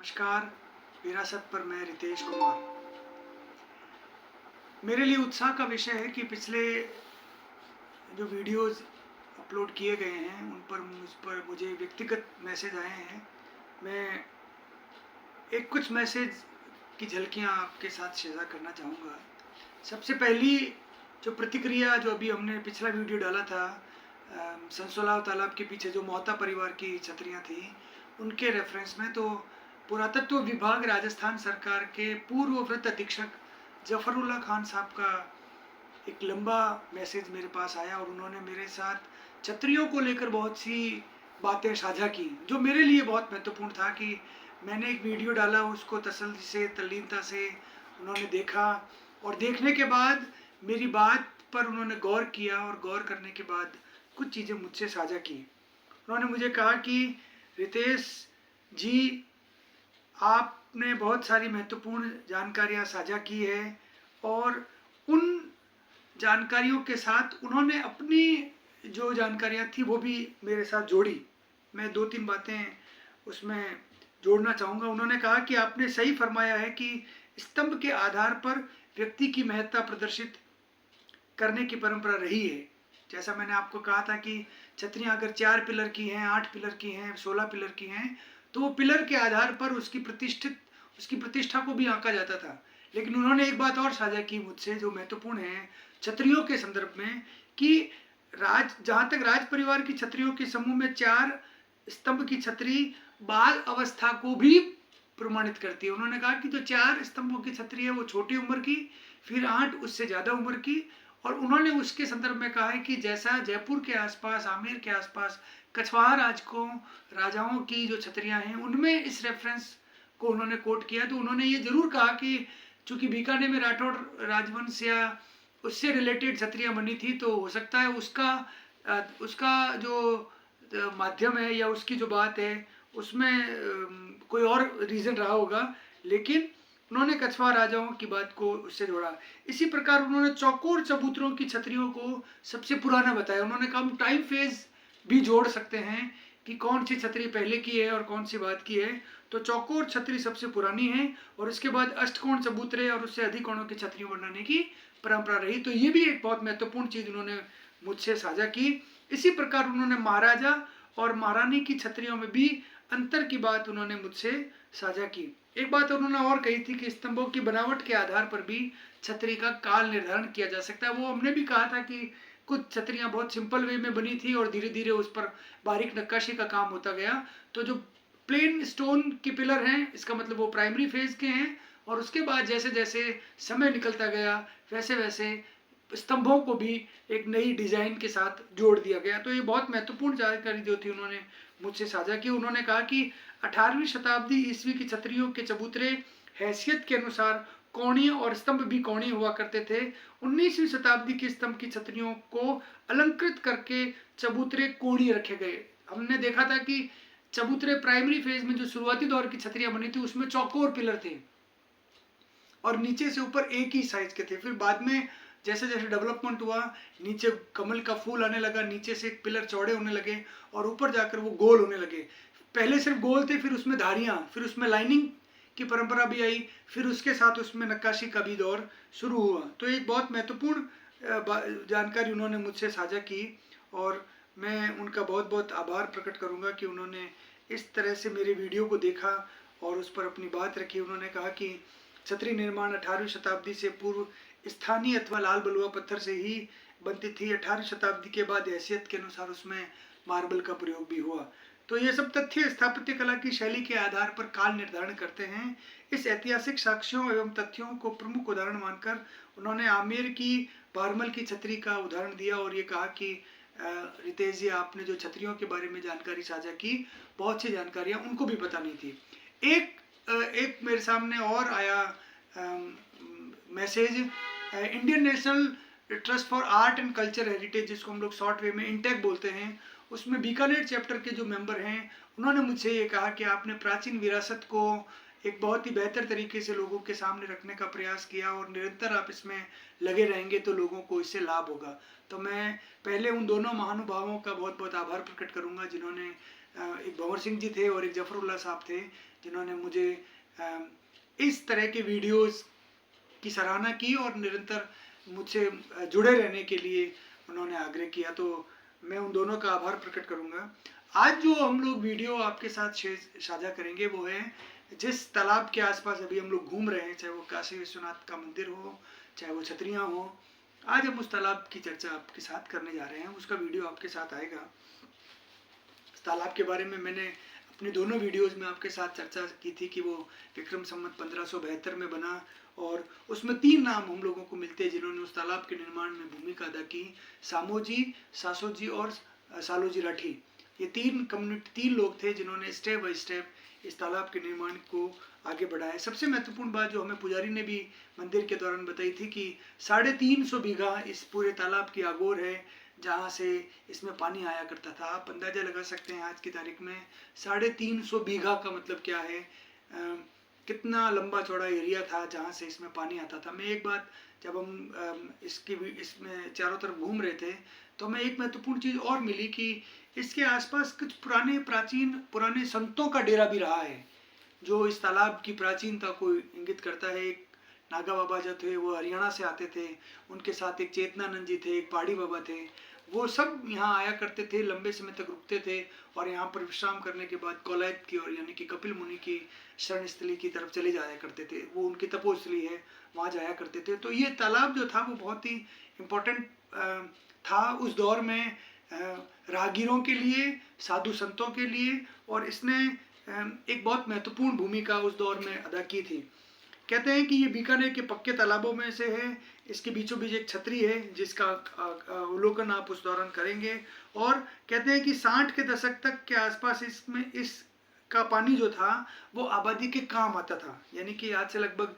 नमस्कार। विरासत पर मैं रितेश कुमार। मेरे लिए उत्साह का विषय है कि पिछले जो वीडियोज़ अपलोड किए गए हैं उन पर मुझे व्यक्तिगत मैसेज आए हैं। मैं एक कुछ मैसेज की झलकियाँ आपके साथ शेयर करना चाहूँगा। सबसे पहली जो प्रतिक्रिया जो अभी हमने पिछला वीडियो डाला था सनसोलाव तालाब के पीछे जो मोहता परिवार की छतरियाँ थी उनके रेफरेंस में, तो पुरातत्व विभाग राजस्थान सरकार के पूर्व वृत्त अधीक्षक जफरुल्ला खान साहब का एक लंबा मैसेज मेरे पास आया और उन्होंने मेरे साथ छतरियों को लेकर बहुत सी बातें साझा की जो मेरे लिए बहुत महत्वपूर्ण था। कि मैंने एक वीडियो डाला, उसको तसल्ली से तल्लीनता से उन्होंने देखा और देखने के बाद मेरी बात पर उन्होंने गौर किया और गौर करने के बाद कुछ चीज़ें मुझसे साझा की। उन्होंने मुझे कहा कि रितेश जी, आपने बहुत सारी महत्वपूर्ण जानकारियां साझा की है और उन जानकारियों के साथ उन्होंने अपनी जो जानकारियां थी वो भी मेरे साथ जोड़ी। मैं 2-3 बातें उसमें जोड़ना चाहूँगा। उन्होंने कहा कि आपने सही फरमाया है कि स्तंभ के आधार पर व्यक्ति की महत्ता प्रदर्शित करने की परंपरा रही है। जैसा मैंने आपको कहा था कि छतरियाँ अगर 4 पिलर की हैं, 8 पिलर की हैं, 16 पिलर की हैं, तो वो पिलर के आधार पर उसकी प्रतिष्ठा को भी आंका जाता था। लेकिन उन्होंने एक बात और साझा की मुझसे जो महत्वपूर्ण है छतरियों के संदर्भ में, कि जहाँ तक राज परिवार की छतरियों के समूह में 4 स्तंभ की छतरी बाल अवस्था को भी प्रमाणित करती है। उन्होंने कहा कि जो 4 स्तंभों की छतरी है वो छोटी उम्र की, फिर 8 उससे ज़्यादा उम्र की, और उन्होंने उसके संदर्भ में कहा है कि जैसा जयपुर के आसपास, आमेर के आसपास कछवाहा राजाओं की जो छतरियाँ हैं उनमें इस रेफरेंस को उन्होंने कोट किया। तो उन्होंने ये जरूर कहा कि चूंकि बीकानेर में राठौड़ राजवंश या उससे रिलेटेड छतरियाँ बनी थी, तो हो सकता है उसका जो माध्यम है या उसकी जो बात है उसमें कोई और रीज़न रहा होगा, लेकिन उन्होंने कछवाहा राजाओं की बात को उससे जोड़ा। इसी प्रकार उन्होंने चौकोर चबूतरों की छतरियों को सबसे पुराना बताया। उन्होंने कहा हम टाइम फेज भी जोड़ सकते हैं कि कौन सी छतरी पहले की है और कौन सी बाद की है। तो चौकोर छतरी सबसे पुरानी है और उसके बाद अष्टकोण चबूतरे और उससे अधिक कोणों की छतरियां बनाने की परंपरा रही। तो ये भी एक बहुत महत्वपूर्ण चीज़ उन्होंने मुझसे साझा की। इसी प्रकार उन्होंने महाराजा और महारानी की छतरियों में भी अंतर की बात उन्होंने मुझसे साझा की। एक बात उन्होंने और कही थी कि स्तंभों की बनावट के आधार पर भी छतरी का काल निर्धारण किया जा सकता है। वो हमने भी कहा था कि कुछ छतरियाँ बहुत सिंपल वे में बनी थी और धीरे धीरे उस पर बारीक नक्काशी का काम होता गया। तो जो प्लेन स्टोन के पिलर हैं, इसका मतलब वो प्राइमरी फेज के हैं, और उसके बाद जैसे जैसे समय निकलता गया वैसे वैसे स्तंभों को भी एक नई डिजाइन के साथ जोड़ दिया गया। तो ये बहुत महत्वपूर्ण जानकारी जो थी उन्होंने मुझसे साझा की। उन्होंने कहा कि 18वीं शताब्दी ईस्वी की छतरियों के चबूतरे हैसियत के अनुसार कोणीय और स्तंभ भी कोणीय हुआ करते थे। 19वीं शताब्दी की स्तंभ की छतरियों को अलंकृत करके चबूतरे कोणीय रखे गए। हमने देखा था कि चबूतरे प्राइमरी फेज में जो शुरुआती दौर की छतरियां बनी थी उसमें चौकोर पिलर थे और नीचे से ऊपर एक ही साइज के थे। फिर बाद में जैसे जैसे डेवलपमेंट हुआ, नीचे कमल का फूल आने लगा, नीचे से पिलर चौड़े होने लगे और ऊपर जाकर वो गोल होने लगे। पहले सिर्फ गोल थे, फिर उसमें धारियां, फिर उसमें लाइनिंग की परंपरा भी आई, फिर उसके साथ उसमें नक्काशी का भी दौर शुरू हुआ। तो एक बहुत महत्वपूर्ण जानकारी उन्होंने मुझसे साझा की और मैं उनका बहुत बहुत आभार प्रकट करूंगा कि उन्होंने इस तरह से मेरे वीडियो को देखा और उस पर अपनी बात रखी। उन्होंने कहा कि छतरी निर्माण 18वीं शताब्दी से पूर्व स्थानीय अथवा लाल बलुआ पत्थर से ही बनती थी। 18वीं शताब्दी के बाद हैसियत के अनुसार उसमें मार्बल का प्रयोग भी हुआ। तो ये सब तथ्य स्थापत्य कला की शैली के आधार पर काल निर्धारण करते हैं। इस ऐतिहासिक साक्ष्यों एवं तथ्यों को प्रमुख उदाहरण मानकर उन्होंने आमेर की बारमल की छतरी का उदाहरण दिया और ये कहा कि रितेश जी, आपने जो छतरियों के बारे में जानकारी साझा की, बहुत सी जानकारियाँ उनको भी पता नहीं थी। एक मेरे सामने और आया message, Indian national trust for art and culture heritage, जिसको हम लोग शॉर्ट वे में इंटेक बोलते हैं, उसमें बीकानेर चैप्टर के जो मेंबर हैं उन्होंने मुझसे ये कहा कि आपने प्राचीन विरासत को एक बहुत ही बेहतर तरीके से लोगों के सामने रखने का प्रयास किया और निरंतर आप इसमें लगे रहेंगे तो लोगों को इससे लाभ होगा। तो मैं पहले उन दोनों महानुभावों का बहुत बहुत आभार प्रकट करूंगा जिन्होंने, एक भंवर सिंह जी थे और एक जफरुल्ला साहब थे, जिन्होंने मुझे इस तरह के वीडियोस की सराहना की और निरंतर मुझसे जुड़े रहने के लिए उन्होंने आग्रह किया। तो मैं उन दोनों का आभार प्रकट करूंगा। आज जो हम लोग वीडियो आपके साथ साझा करेंगे वो है जिस तालाब के आसपास अभी हम लोग घूम रहे हैं, चाहे वो काशी विश्वनाथ का मंदिर हो, चाहे वो छतरियाँ हो। आज हम उस तालाब की चर्चा आपके साथ करने जा रहे हैं, उसका वीडियो आपके साथ आएगा। इस तालाब के बारे में मैंने अपने दोनों वीडियोस में आपके साथ चर्चा की थी कि वो विक्रम संवत 1572 में बना और उसमें 3 नाम हम लोगों को मिलते हैं जिन्होंने उस तालाब के निर्माण में भूमिका अदा की। सामोजी, सासोजी और सालोजी राठी। ये 3 लोग थे जिन्होंने स्टेप बाय स्टेप इस तालाब के निर्माण को आगे बढ़ाया। सबसे महत्वपूर्ण बात जो हमें पुजारी ने भी मंदिर के दौरान बताई थी कि 350 बीघा इस पूरे तालाब की आगोर है जहाँ से इसमें पानी आया करता था। आप अंदाजा लगा सकते हैं आज की तारीख में 350 बीघा का मतलब क्या है, कितना लंबा चौड़ा एरिया था जहाँ से इसमें पानी आता था। मैं एक बात, जब हम इसमें चारों तरफ घूम रहे थे तो हमें एक महत्वपूर्ण चीज़ और मिली कि इसके आसपास कुछ पुराने संतों का डेरा भी रहा है जो इस तालाब की प्राचीनता को इंगित करता है। एक नागा बाबा जो थे वो हरियाणा से आते थे, उनके साथ एक चेतनानंद जी थे, एक पहाड़ी बाबा थे। वो सब यहाँ आया करते थे, लंबे समय तक रुकते थे और यहाँ पर विश्राम करने के बाद कोलायत की ओर यानी कि कपिल मुनि की शरण स्थली की तरफ चले जाया करते थे। वो उनकी तपोस्थली है, वहाँ जाया करते थे। तो ये तालाब जो था वो बहुत ही इम्पोर्टेंट था उस दौर में राहगीरों के लिए, साधु संतों के लिए, और इसने एक बहुत महत्वपूर्ण भूमिका उस दौर में अदा की थी। कहते हैं कि ये बीकानेर के पक्के तालाबों में से है। इसके बीचों बीच एक छतरी है जिसका अवलोकन आप उस दौरान करेंगे। और कहते हैं कि 60 के दशक तक के आसपास इसका पानी जो था वो आबादी के काम आता था, यानी कि आज से लगभग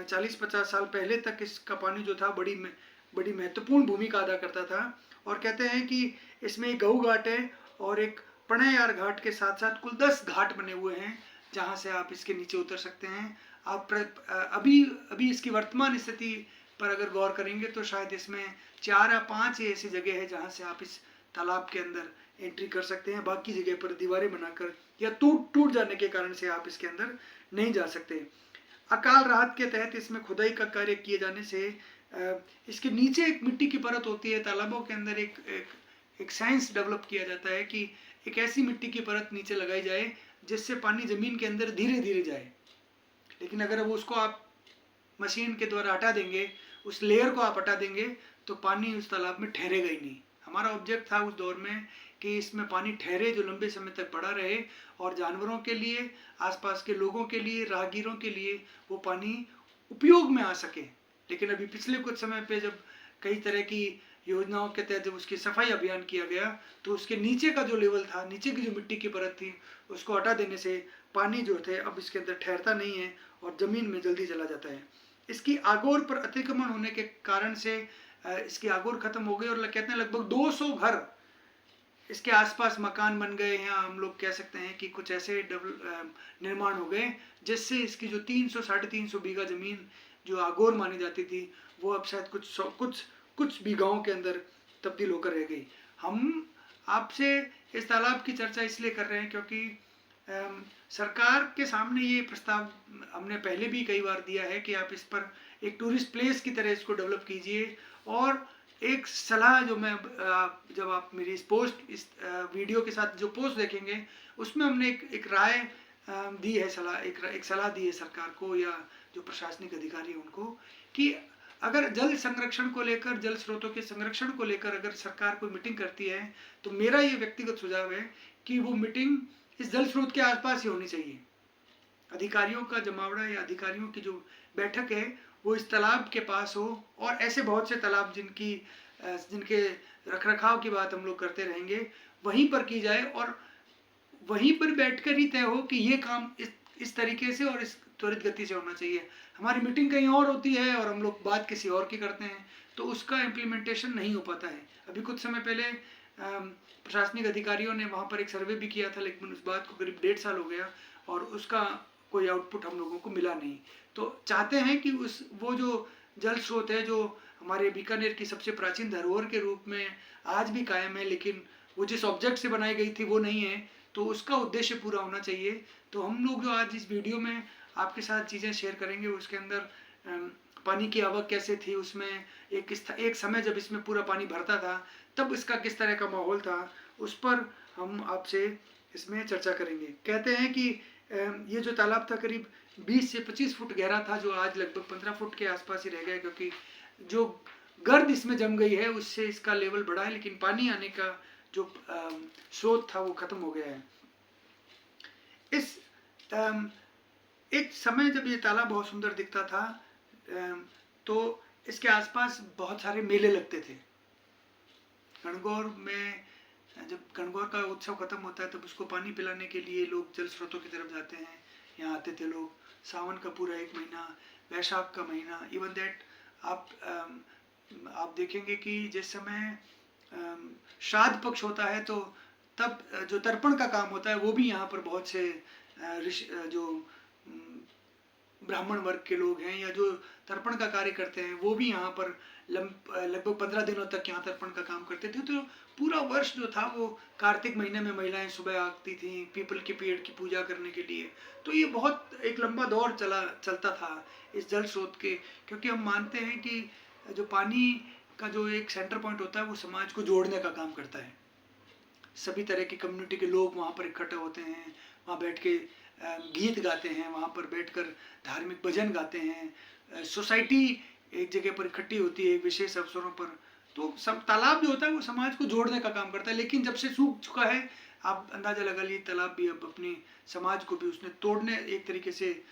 40-50 साल पहले तक इसका पानी जो था बड़ी महत्वपूर्ण भूमिका अदा करता था। और कहते हैं कि इसमें गऊ घाट है और एक प्रणयार घाट के साथ साथ कुल 10 घाट बने हुए हैं जहाँ से आप इसके नीचे उतर सकते हैं। आप अभी इसकी वर्तमान स्थिति पर अगर गौर करेंगे तो शायद इसमें 4 या 5 ऐसी जगह है जहाँ से आप इस तालाब के अंदर एंट्री कर सकते हैं। बाकी जगह पर दीवारें बनाकर या टूट जाने के कारण से आप इसके अंदर नहीं जा सकते। अकाल राहत के तहत इसमें खुदाई का कार्य किए जाने से इसके नीचे एक मिट्टी की परत होती है। तालाबों के अंदर एक साइंस डेवलप किया जाता है कि एक ऐसी मिट्टी की परत नीचे लगाई जाए जिससे पानी जमीन के अंदर धीरे धीरे जाए। लेकिन अगर वो उसको आप मशीन के द्वारा हटा देंगे, उस लेयर को आप हटा देंगे तो पानी उस तालाब में ठहरेगा ही नहीं। हमारा ऑब्जेक्ट था उस दौर में कि इसमें पानी ठहरे, जो लंबे समय तक पड़ा रहे और जानवरों के लिए, आसपास के लोगों के लिए, राहगीरों के लिए वो पानी उपयोग में आ सके। लेकिन अभी पिछले कुछ समय पे जब कई तरह की योजनाओं के तहत जब उसकी सफाई अभियान किया गया तो उसके नीचे का जो लेवल था, नीचे की जो मिट्टी की परत थी, उसको हटा देने से पानी जो थे अब इसके अंदर ठहरता नहीं है और ज़मीन में जल्दी चला जाता है। इसकी आगोर पर अतिक्रमण होने के कारण से इसकी आगोर खत्म हो गई और कहते हैं लगभग 200 घर इसके आसपास मकान बन गए हैं। हम लोग कह सकते हैं कि कुछ ऐसे निर्माण हो गए जिससे इसकी जो 300-350 बीघा ज़मीन जो आगोर मानी जाती थी वो अब शायद कुछ बीघाओं के अंदर तब्दील होकर रह गई। हम आपसे इस तालाब की चर्चा इसलिए कर रहे हैं क्योंकि सरकार के सामने ये प्रस्ताव हमने पहले भी कई बार दिया है कि आप इस पर एक टूरिस्ट प्लेस की तरह इसको डेवलप कीजिए। और एक सलाह जो मैं जब आप मेरी इस वीडियो के साथ जो पोस्ट देखेंगे उसमें हमने एक राय दी है, एक सलाह दी है सरकार को या जो प्रशासनिक अधिकारी हैं उनको कि अगर जल संरक्षण को लेकर, जल स्रोतों के संरक्षण को लेकर अगर सरकार कोई मीटिंग करती है तो मेरा ये व्यक्तिगत सुझाव है कि वो मीटिंग इस जल स्रोत के आसपास ही होनी चाहिए। अधिकारियों का जमावड़ा या अधिकारियों की जो बैठक है वो इस तालाब के पास हो। और ऐसे बहुत से तालाब जिनके रखरखाव की बात हम लोग करते रहेंगे वहीं पर की जाए और वहीं पर बैठकर ही तय हो कि ये काम इस तरीके से और इस त्वरित गति से होना चाहिए। हमारी मीटिंग कहीं और होती है और हम लोग बात किसी और की करते हैं तो उसका इम्प्लीमेंटेशन नहीं हो पाता है। अभी कुछ समय पहले प्रशासनिक अधिकारियों ने वहाँ पर एक सर्वे भी किया था, लेकिन उस बात को करीब 1.5 साल हो गया और उसका कोई आउटपुट हम लोगों को मिला नहीं। तो चाहते हैं कि वो जो जल स्रोत है जो हमारे बीकानेर की सबसे प्राचीन धरोहर के रूप में आज भी कायम है, लेकिन वो जिस ऑब्जेक्ट से बनाई गई थी वो नहीं है, तो उसका उद्देश्य पूरा होना चाहिए। तो हम लोग जो आज इस वीडियो में आपके साथ चीज़ें शेयर करेंगे, उसके अंदर पानी की आवक कैसे थी, उसमें एक समय जब इसमें पूरा पानी भरता था तब इसका किस तरह का माहौल था, उस पर हम आपसे इसमें चर्चा करेंगे। कहते हैं कि ये जो तालाब था करीब 20 से 25 फुट गहरा था, जो आज लगभग 15 फुट के आसपास ही रह गया, क्योंकि जो गर्द इसमें जम गई है उससे इसका लेवल बढ़ा है, लेकिन पानी आने का जो स्रोत था वो खत्म हो गया है। इस एक समय जब ये तालाब बहुत सुंदर दिखता था, तो इसके आसपास बहुत सारे मेले लगते थे। गणगौर में जब गणगौर का उत्सव खत्म होता है तब उसको पानी पिलाने के लिए लोग जल स्रोतों की तरफ जाते हैं, यहाँ आते थे लोग। सावन का पूरा एक महीना, वैशाख का महीना, इवन दैट आप देखेंगे कि जिस समय श्राद्ध पक्ष होता है तो तब जो तर्पण का काम होता है वो भी यहाँ पर बहुत से जो ब्राह्मण वर्ग के लोग हैं या जो तर्पण का कार्य करते हैं वो भी यहाँ पर लगभग 15 दिनों तक यहाँ तर्पण का काम करते थे। तो पूरा वर्ष जो था वो कार्तिक महीने में महिलाएं सुबह आती थी पीपल के पेड़ की पूजा करने के लिए। तो ये बहुत एक लंबा दौर चलता था इस जल स्रोत के, क्योंकि हम मानते हैं कि जो पानी का जो एक सेंटर पॉइंट होता है वो समाज को जोड़ने का काम करता है। सभी तरह की कम्युनिटी के लोग वहाँ पर इकट्ठे होते हैं, वहाँ बैठ के गीत गाते हैं, वहाँ पर बैठकर धार्मिक भजन गाते हैं। सोसाइटी एक जगह पर इकट्ठी होती है एक विशेष अवसरों पर। तो सब तालाब जो होता है वो समाज को जोड़ने का काम करता है, लेकिन जब से सूख चुका है आप अंदाजा लगा लीजिए तालाब भी अब अपनी समाज को भी उसने तोड़ने, एक तरीके से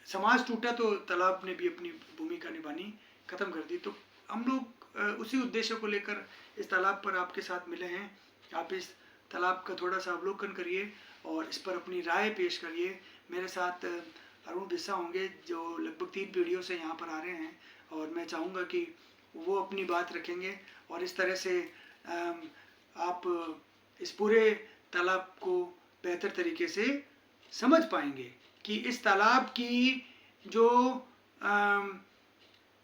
समाज टूटा तो तालाब ने भी अपनी भूमिका निभानी खत्म कर दी। तो हम लोग उसी उद्देश्य को लेकर इस तालाब पर आपके साथ मिले हैं। आप इस तालाब का थोड़ा सा अवलोकन करिए और इस पर अपनी राय पेश करिए। मेरे साथ अरुण बिस्सा होंगे जो लगभग 3 पीढ़ियों से यहाँ पर आ रहे हैं, और मैं चाहूँगा कि वो अपनी बात रखेंगे और इस तरह से आप इस पूरे तालाब को बेहतर तरीके से समझ पाएंगे कि इस तालाब की जो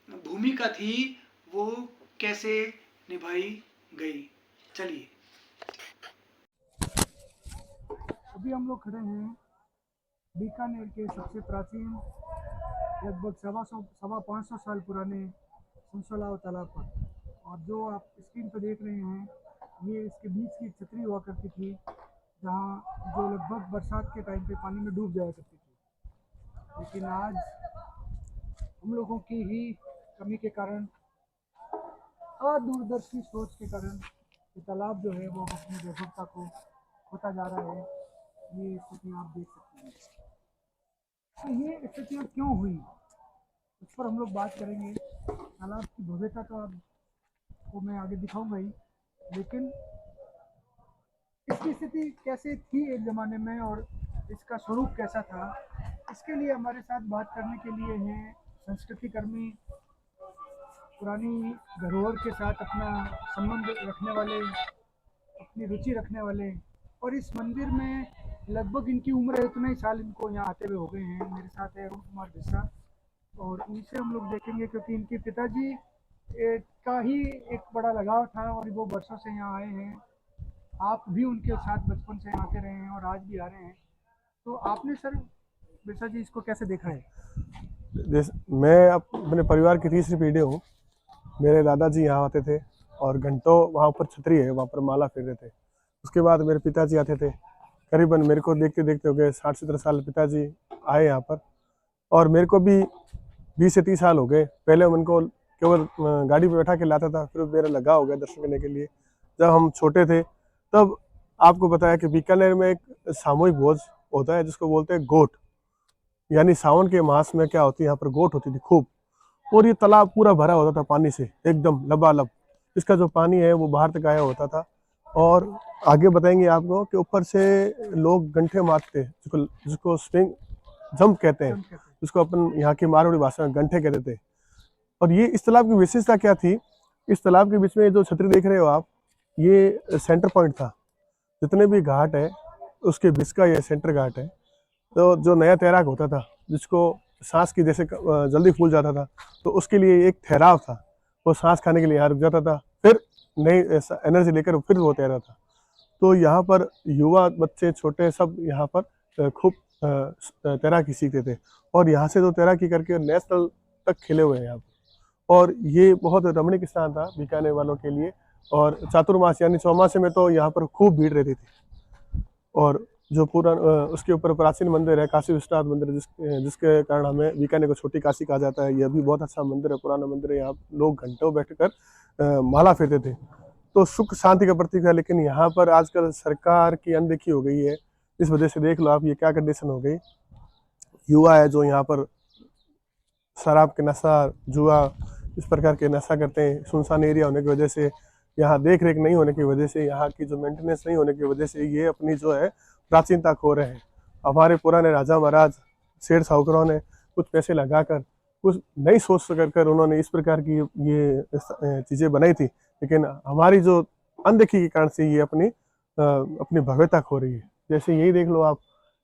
भूमिका थी वो कैसे निभाई गई। चलिए, अभी हम लोग खड़े हैं बीकानेर के सबसे प्राचीन लगभग 550 साल पुराने संसोलाव तालाब पर, और जो आप स्क्रीन पर देख रहे हैं ये इसके बीच की छतरी हुआ करती थी, जहाँ जो लगभग बरसात के टाइम पे पानी में डूब जाया करती थी। लेकिन आज हम लोगों की ही कमी के कारण, अदूरदर्शी सोच के कारण ये तालाब जो है वो अपनी वैभवता को होता जा रहा है। ये स्थितियाँ आप देख सकते हैं। तो ये स्थितियाँ क्यों हुई उस पर हम लोग बात करेंगे। तालाब की भव्यता तो आपको मैं आगे दिखाऊंगा ही, लेकिन इसकी स्थिति कैसे थी एक ज़माने में और इसका स्वरूप कैसा था, इसके लिए हमारे साथ बात करने के लिए हैं संस्कृति कर्मी, पुरानी धरोहर के साथ अपना संबंध रखने वाले, अपनी रुचि रखने वाले, और इस मंदिर में लगभग इनकी उम्र है इतना ही साल इनको यहाँ आते हुए हो गए हैं। मेरे साथ है अरुण कुमार बिस्सा, और इनसे हम लोग देखेंगे क्योंकि इनके पिताजी का ही एक बड़ा लगाव था और वो वर्षों से यहाँ आए हैं। आप भी उनके साथ बचपन से आते रहे हैं और आज भी आ रहे हैं। तो आपने सर बिस्सा जी इसको कैसे देखा है? मैं अपने परिवार की तीसरी पीढ़ी हूँ। मेरे दादाजी यहाँ आते थे और घंटों वहाँ ऊपर छतरी है, वहाँ पर माला फेरते थे। उसके बाद मेरे पिताजी आते थे। करीबन मेरे को देखते देखते हो गए 60-70 साल पिताजी आए यहाँ पर, और मेरे को भी 20 से 30 साल हो गए। पहले उनको केवल गाड़ी पे बैठा के लाता था, फिर मेरा लगा हो गया दर्शन करने के लिए। जब हम छोटे थे तब आपको बताया कि बीकानेर में एक सामूहिक भोज होता है जिसको बोलते हैं गोट, यानी सावन के मास में क्या होती है यहाँ पर गोट होती थी खूब, और ये तालाब पूरा भरा होता था पानी से एकदम लबालब। इसका जो पानी है वो बाहर तक आया होता था। और आगे बताएंगे आपको कि ऊपर से लोग गंठे मारते, जिसको स्विंग जंप कहते हैं, जिसको अपन यहाँ की मारवाड़ी भाषा में गंठे कहते थे। और ये इस तालाब की विशेषता क्या थी, इस तालाब के बीच में जो छतरी देख रहे हो आप, ये सेंटर पॉइंट था। जितने भी घाट है उसके बीच का ये सेंटर घाट है। तो जो नया तैराक होता था जिसको सांस की जैसे जल्दी फूल जाता था, तो उसके लिए एक ठहराव था, वो सांस खाने के लिए यहाँ रुक जाता था, फिर नई एनर्जी लेकर फिर वो तैरा था। तो यहाँ पर युवा बच्चे छोटे सब यहाँ पर खूब तैराकी सीखते थे, और यहाँ से तो तैराकी करके नेशनल तक खेले हुए हैं यहाँ पर। और ये बहुत रमणीक स्थान था बीकानेर वालों के लिए। और चातुर्मास यानी चौमासे में तो यहाँ पर खूब भीड़ रहती थी। और जो पूरा उसके ऊपर प्राचीन मंदिर है, काशी विश्वनाथ मंदिर, जिसके कारण हमें बीकानेर को छोटी काशी कहा जाता है। यह भी बहुत अच्छा मंदिर है, पुराना मंदिर है। यहाँ लोग घंटों बैठकर माला फेरते थे, तो सुख शांति का प्रतीक है। लेकिन यहाँ पर आजकल सरकार की अनदेखी हो गई है, इस वजह से देख लो आप ये क्या कंडीशन हो गई। युवा है जो यहाँ पर शराब के नशा, जुआ, इस प्रकार के नशा करते हैं। सुनसान एरिया होने की वजह से, यहाँ देख रेख नहीं होने की वजह से, यहाँ की जो मेंटेनेंस नहीं होने की वजह से ये अपनी जो है प्राचीनता खो रहे हैं। हमारे पुराने राजा महाराज, सेठ साहूकारों ने कुछ पैसे लगाकर, कुछ नई सोच कर उन्होंने इस प्रकार की ये चीज़ें बनाई थी। लेकिन हमारी जो अनदेखी के कारण से ये अपनी भव्यता खो रही है। जैसे यही देख लो आप,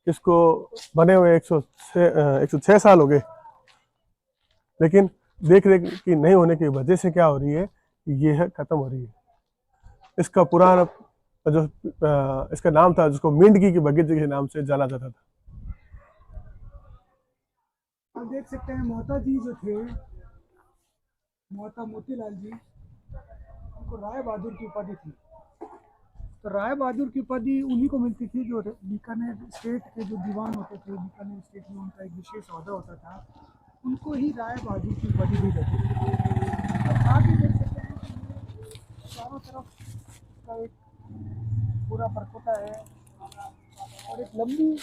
इसको बने हुए 106 साल हो गए, लेकिन देख रेख की नहीं होने की वजह से क्या हो रही है, ये है खत्म हो रही है। इसका पुराना जो इसका नाम था, जिसको मेंढकी की बगीचे के नाम से जाना जाता था। आप देख सकते हैं मोहता जी जो थे, मोहता मोतीलाल जी, उनको राय बहादुर की उपाधि थी। तो राय बहादुर की उपाधि उन्हीं को मिलती थी जो बीकानेर स्टेट के जो दीवान होते थे। बीकानेर स्टेट में उनका एक विशेष ओहदा होता था, उनको ही राय बहादुर की उपाधि दी जाती थी। तो आप भी देख सकते हैं कि चारों तरफ का एक पूरा परकोटा है, और एक लंबी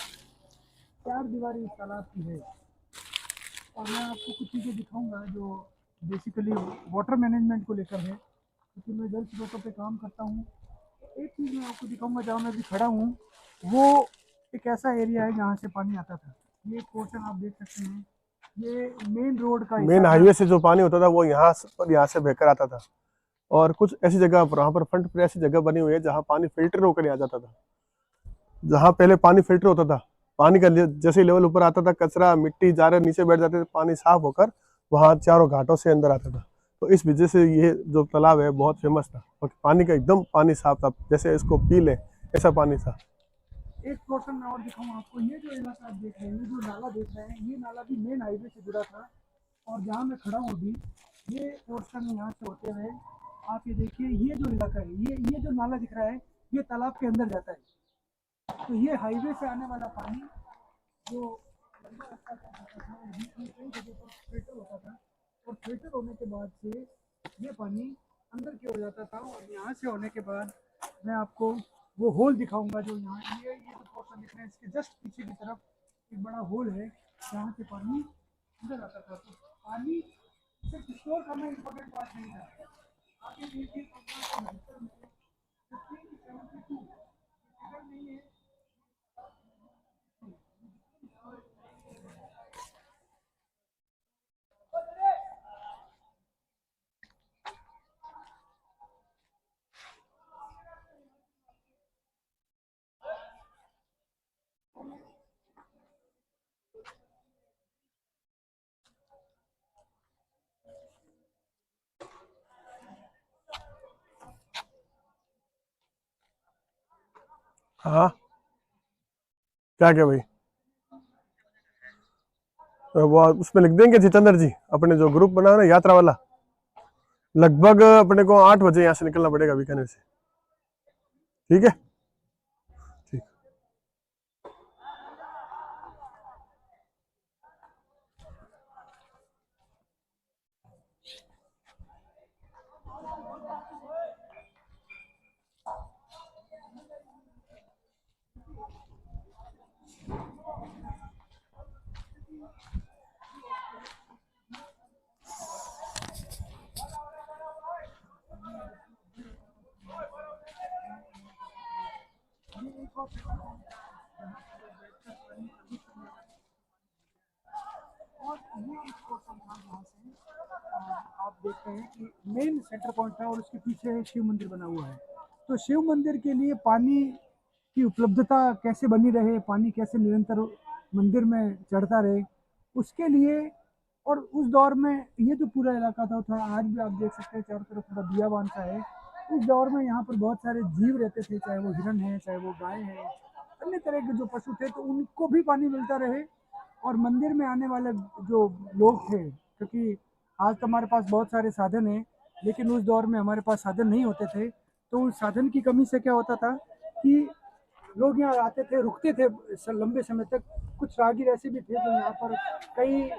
4 दीवारी इस तालाब की है। और मैं आपको कुछ चीज़ें दिखाऊंगा जो बेसिकली वाटर मैनेजमेंट को लेकर है, क्योंकि मैं जल स्रोतों पे काम करता हूँ। एक चीज़ मैं आपको दिखाऊंगा, जहाँ मैं भी खड़ा हूँ वो एक ऐसा एरिया है जहाँ से पानी आता था। ये पोर्शन आप देख सकते हैं, ये मेन रोड का मेन हाईवे से जो पानी होता था वो यहाँ से बहकर आता था। और कुछ ऐसी जगह पर, वहाँ पर फ्रंट पर ऐसी जगह बनी हुई है जहाँ पानी फिल्टर होकर आ जाता था। जहाँ पहले पानी फिल्टर होता था, पानी का जैसे लेवल ऊपर आता था, कचरा मिट्टी जारे नीचे बैठ जाते थे, पानी साफ होकर वहाँ चारों घाटों से अंदर आता था। तो इस वजह से ये जो तालाब है बहुत फेमस था, और पानी का एकदम पानी साफ था, जैसे इसको पी ले ऐसा पानी था। एक पोर्शन में और दिखाऊँ आपको, ये जो इलाका आप देख रहे हैं, ये जो नाला देख रहे हैं, ये नाला भी मेन हाईवे से जुड़ा था। और जहाँ मैं खड़ा हूँ अभी, ये पोर्शन यहाँ से होते हुए आप ये देखिए, ये जो इलाका है, ये जो नाला दिख रहा है, ये तालाब के अंदर जाता है। तो ये हाईवे से आने वाला पानी जो लंबा रास्ता जाता था, बीच में कई जगह पर फिल्टर होता था, और फिल्टर होने के बाद से ये पानी अंदर की ओर जाता था। और यहाँ से होने के बाद मैं आपको वो होल दिखाऊंगा जो यहाँ, ये जो पोर्शन दिख रहे हैं, इसके जस्ट पीछे की तरफ एक बड़ा होल है जहाँ से पानी अंदर आता था। तो पानी सिर्फ स्टोर करना इम्पोर्टेंट बात नहीं था। आगे देखिए नहीं है। हाँ, क्या क्या भाई, तो वो उसमें लिख देंगे जितेंद्र जी, अपने जो ग्रुप बना ना यात्रा वाला। लगभग अपने को 8 बजे यहाँ से निकलना पड़ेगा बीकानेर से। ठीक है, ठीक। और ये एक पोर्शन था जहाँ से आप देखते हैं कि मेन सेंटर पॉइंट था, और उसके पीछे शिव मंदिर बना हुआ है। तो शिव मंदिर के लिए पानी की उपलब्धता कैसे बनी रहे, पानी कैसे निरंतर मंदिर में चढ़ता रहे, उसके लिए। और उस दौर में ये जो पूरा इलाका था, थोड़ा आज भी आप देख सकते हैं चारों तरफ थोड़ा बियाबान सा है। उस दौर में यहाँ पर बहुत सारे जीव रहते थे, चाहे वो हिरन है, चाहे वो गाय है, अन्य तरह के जो पशु थे, तो उनको भी पानी मिलता रहे। और मंदिर में आने वाले जो लोग थे, क्योंकि आज तो हमारे पास बहुत सारे साधन हैं, लेकिन उस दौर में हमारे पास साधन नहीं होते थे। तो उस साधन की कमी से क्या होता था कि लोग यहाँ आते थे, रुकते थे लंबे समय तक। कुछ राहगीर ऐसे भी थे जो यहाँ पर कई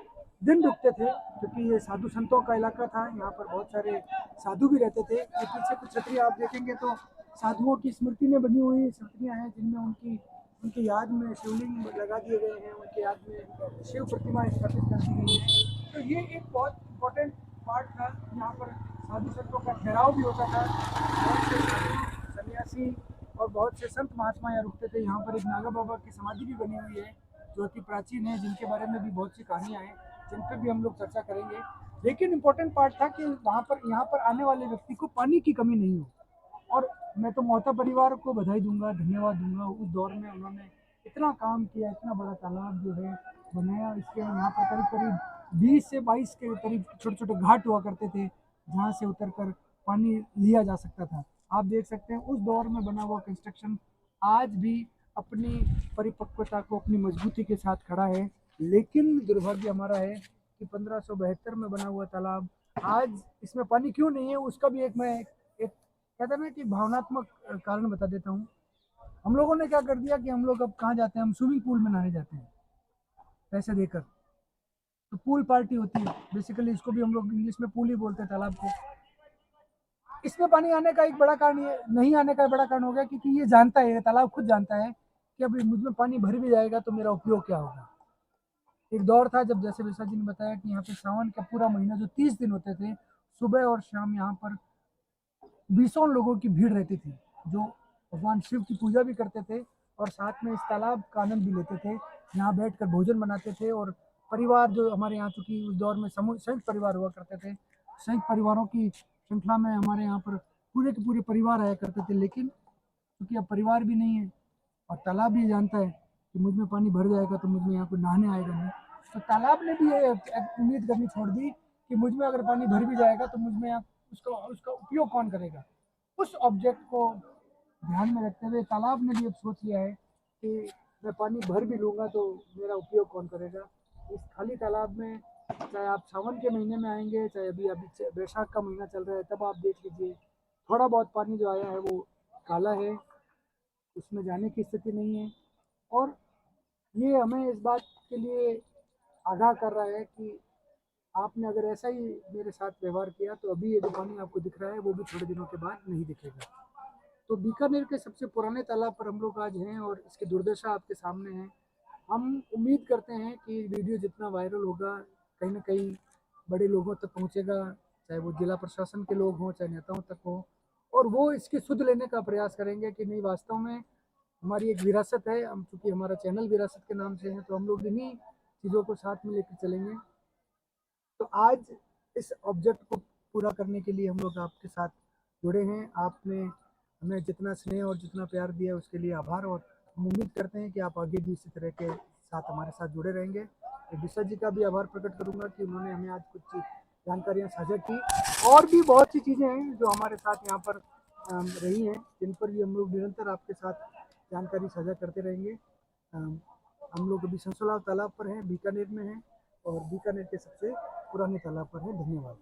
दिन रुकते थे, क्योंकि ये साधु संतों का इलाका था। यहाँ पर बहुत सारे साधु भी रहते थे। ये पीछे कुछ छतरियाँ आप देखेंगे तो साधुओं की स्मृति में बनी हुई छतरियाँ हैं, जिनमें उनकी उनकी याद में शिवलिंग लगा दिए गए हैं, उनकी याद में शिव प्रतिमा स्थापित कर दी गई है। तो ये एक बहुत इम्पोर्टेंट पार्ट था। यहाँ पर साधु संतों का ठहराव भी होता था। बहुत से साधु सन्यासी और बहुत से संत महात्मा यहाँ रुकते थे। यहाँ पर एक नागा बाबा की समाधि भी बनी हुई है, जो अति प्राचीन है, जिनके बारे में भी बहुत सी कहानियाँ हैं, जिन पर भी हम लोग चर्चा करेंगे। लेकिन इम्पोर्टेंट पार्ट था कि वहाँ पर यहाँ पर आने वाले व्यक्ति को पानी की कमी नहीं हो। और मैं तो मोहता परिवार को बधाई दूंगा, धन्यवाद दूंगा। उस दौर में उन्होंने इतना काम किया, इतना बड़ा तालाब जो है बनाया। इसके यहाँ पर करीब करीब 20 से 22 के करीब छोटे छोटे घाट हुआ करते थे, जहाँ से उतर कर पानी लिया जा सकता था। आप देख सकते हैं उस दौर में बना हुआ कंस्ट्रक्शन आज भी अपनी परिपक्वता को, अपनी मजबूती के साथ खड़ा है। लेकिन दुर्भाग्य हमारा है कि 1572 में बना हुआ तालाब आज इसमें पानी क्यों नहीं है, उसका भी मैं एक कहते हैं ना कि भावनात्मक कारण बता देता हूँ। हम लोगों ने क्या कर दिया कि हम लोग अब कहाँ जाते हैं, हम स्विमिंग पूल में नहाने जाते हैं पैसे देकर। तो पूल पार्टी होती है बेसिकली, इसको भी हम लोग इंग्लिश में पूल ही बोलते हैं तालाब को। इसमें पानी आने का एक बड़ा कारण, ये नहीं आने का बड़ा कारण हो गया क्योंकि ये जानता है, ये तालाब खुद जानता है कि अभी मुझ में पानी भर भी जाएगा तो मेरा उपयोग क्या होगा। एक दौर था जब, जैसे विशा जी ने बताया, कि यहाँ पे सावन का पूरा महीना जो 30 दिन होते थे, सुबह और शाम यहाँ पर बीसों लोगों की भीड़ रहती थी, जो भगवान शिव की पूजा भी करते थे और साथ में इस तालाब का आनंद भी लेते थे। यहाँ बैठकर भोजन बनाते थे। और परिवार जो हमारे यहाँ, चूँकि उस दौर में संयुक्त परिवार हुआ करते थे, संयुक्त परिवारों की श्रृंखला में हमारे यहाँ पर पूरे के पूरे परिवार आया करते थे। लेकिन क्योंकि अब परिवार भी नहीं है और तालाब भी जानता है कि मुझ में पानी भर जाएगा तो मुझ में यहाँ कोई नहाने आएगा नहीं, तो तालाब ने भी ये उम्मीद करनी छोड़ दी कि मुझ में अगर पानी भर भी जाएगा तो मुझ में यहाँ उसका उसका उपयोग कौन करेगा। उस ऑब्जेक्ट को ध्यान में रखते हुए तालाब ने भी अब सोच लिया है कि मैं पानी भर भी लूँगा तो मेरा उपयोग कौन करेगा। इस खाली तालाब में, चाहे आप सावन के महीने में आएंगे, चाहे अभी अभी बैसाख का महीना चल रहा है, तब आप देख लीजिए थोड़ा बहुत पानी जो आया है वो काला है, उसमें जाने की स्थिति नहीं है। और ये हमें इस बात के लिए आगाह कर रहा है कि आपने अगर ऐसा ही मेरे साथ व्यवहार किया तो अभी ये जो पानी आपको दिख रहा है वो भी थोड़े दिनों के बाद नहीं दिखेगा। तो बीकानेर के सबसे पुराने तालाब पर हम लोग आज हैं और इसकी दुर्दशा आपके सामने है। हम उम्मीद करते हैं कि वीडियो जितना वायरल होगा, कहीं ना कहीं बड़े लोगों तक पहुंचेगा, चाहे वो जिला प्रशासन के लोग हों, चाहे नेताओं तक हो, और वो इसकी सुध लेने का प्रयास करेंगे कि नहीं, वास्तव में हमारी एक विरासत है। हम, चूँकि हमारा चैनल विरासत के नाम से है, तो हम लोग इन्हीं चीज़ों को साथ में लेकर चलेंगे। तो आज इस ऑब्जेक्ट को पूरा करने के लिए हम लोग आपके साथ जुड़े हैं। आपने हमें जितना स्नेह और जितना प्यार दिया है उसके लिए आभार, और हम उम्मीद करते हैं कि आप आगे भी इसी तरह के साथ हमारे साथ जुड़े रहेंगे। विशा जी का भी आभार प्रकट करूंगा कि उन्होंने हमें आज कुछ जानकारियाँ साझा की। और भी बहुत सी चीज़ें हैं जो हमारे साथ यहाँ पर रही हैं, जिन पर भी हम लोग निरंतर आपके साथ जानकारी साझा करते रहेंगे। हम लोग अभी संसोलाव तालाब पर हैं, बीकानेर में हैं, और बीकानेर के सबसे पुराने तालाब पर हैं। धन्यवाद।